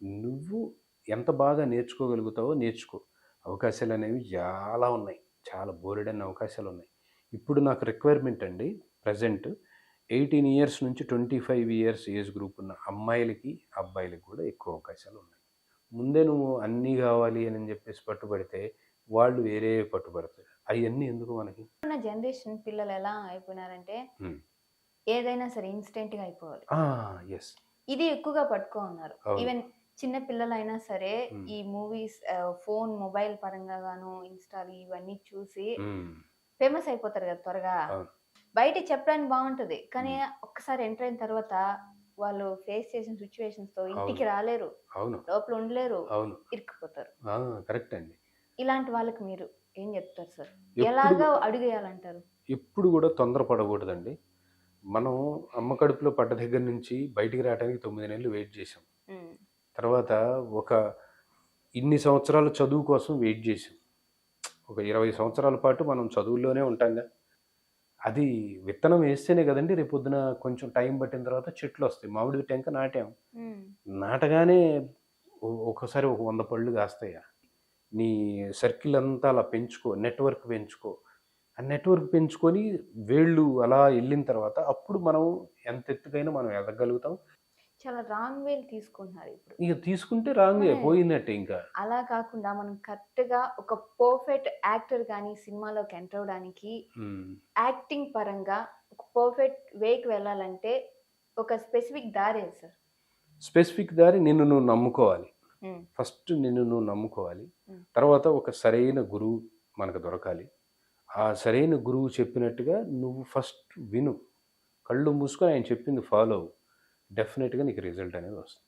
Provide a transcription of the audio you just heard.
నువ్వు ఎంత బాగా నేర్చుకోగలుగుతావో నేర్చుకో. అవకాశాలనేవి చాలా ఉన్నాయి. చాలా బోలెడన్ని అవకాశాలున్నాయి. ఇప్పుడు నాకు రిక్వైర్మెంట్ అండి ప్రెజెంట్ 18 ఇయర్స్ నుంచి 25 ఇయర్స్ ఏజ్ గ్రూప్ ఉన్న అమ్మాయిలకి, అబ్బాయిలకి కూడా ఎక్కువ అవకాశాలున్నాయి. ముందే నువ్వు అన్నీ గావాలి అని జెప్పేసి పట్టుబడితే, వాళ్ళు వేరే పట్టుబడతారు. అయన్నీ ఎందుకు మనకి? ఉన్న జనరేషన్ పిల్లలు ఎలా అయిపోయినారంటే, హ్మ్. ఏదైనా సరే ఇన్‌స్టంట్‌గా అయిపోవాలి. ఆ! యెస్. ఇది ఎక్కువగా పట్టుకో ఉన్నారు. అవును. ఈవెన్ చిన్న పిల్లలైనా సరే హ్మ్. ఈ మూవీస్ ఫోను, మొబైల్ పరంగా గాను ఇన్‌స్టాలు ఇవన్నీ చూసి హ్మ్. ఫేమస్ అయిపోతారు గదా! త్వరగా. అవును. బయటికి చెప్పడానికి బావుంటది. కానీ హ్మ్. ఒక్కసారి ఎంటర్ అయిన తర్వాత వాళ్ళు ఫేస్ చేసిన సిట్యుయేషన్స్‌తో అవును. ఇంటికి రాలేరు. అవును. లోపల ఉండలేరు. అవును. ఇరుక్కుపోతారు. ఆ! కరెక్ట్ అండి. ఇలాంటి వాళ్ళకి మీరు ఏం జెప్తారు సార్? ఎప్పుడు ఎలాగా అడుగేయాలంటారు? ఎప్పుడు గూడా తొందర పడగూడదండి. మనం అమ్మ కడుపులో పడ్డ దగ్గర నుంచి బయటికి రావటానికి 9 నెలలు వెయిట్ జేశాం. హ్మ్. తర్వాత ఒక ఇన్ని సంవత్సరాలు చదువు కోసం వెయిట్ జేశాం. ఒక 20 సంవత్సరాల పాటు మనం చదువుల్లోనే ఉంటాంగా. అది విత్తనం వేస్తేనే గదండీ రేపొద్దున కొంచెం టైం పట్టిన తర్వాత చెట్లొస్తాయి. మామిడి టెంక నాటాం. హ్మ్. నాటగానే ఒక్కోసారి ఒక 100 పళ్ళు గాస్తాయా? నీ సర్కిల్ అంతా అలా పెంచుకో. నెట్‌వర్క్ పెంచుకో. ఆ నెట్‌వర్క్ పెంచుకొని వేళ్ళు అలా ఎళ్ళిన తర్వాత అప్పుడు మనం ఎంత ఎత్తుకైనా మనం ఎదగలుగుతాం. చాలా రాంగ్ వేలు తీసుకుంటున్నారిప్పుడు. ఇక తీసుకుంటే రాంగే మనం పోయినట్టే ఇంకా. అలా కాకుండా మనం కరెక్ట్‌గా ఒక పర్ఫెక్ట్ యాక్టర్ గాని సినిమాలోకి ఎంటర్ అవ్వడానికి హ్మ్. యాక్టింగ్ పరంగా ఒక పర్ఫెక్ట్ వేకి వెళ్ళాలంటే ఒక స్పెసిఫిక్ దారేది సార్. స్పెసిఫిక్ దారి నిన్ను నువ్వు నమ్ముకోవాలి. హ్మ్. ఫస్ట్ నిన్ను నువ్వు నమ్ముకోవాలి. హ్మ్. తర్వాత ఒక సరైన గురువు మనకు దొరకాలి. ఆ సరైన గురువు చెప్పినట్టుగా నువ్వు ఫస్ట్ విను. కళ్ళు మూసుకొని ఆయన చెప్పింది ఫాలో అవ్వు. డెఫినిట్‌గా నీకు రిజల్ట్ అనేది వస్తుంది.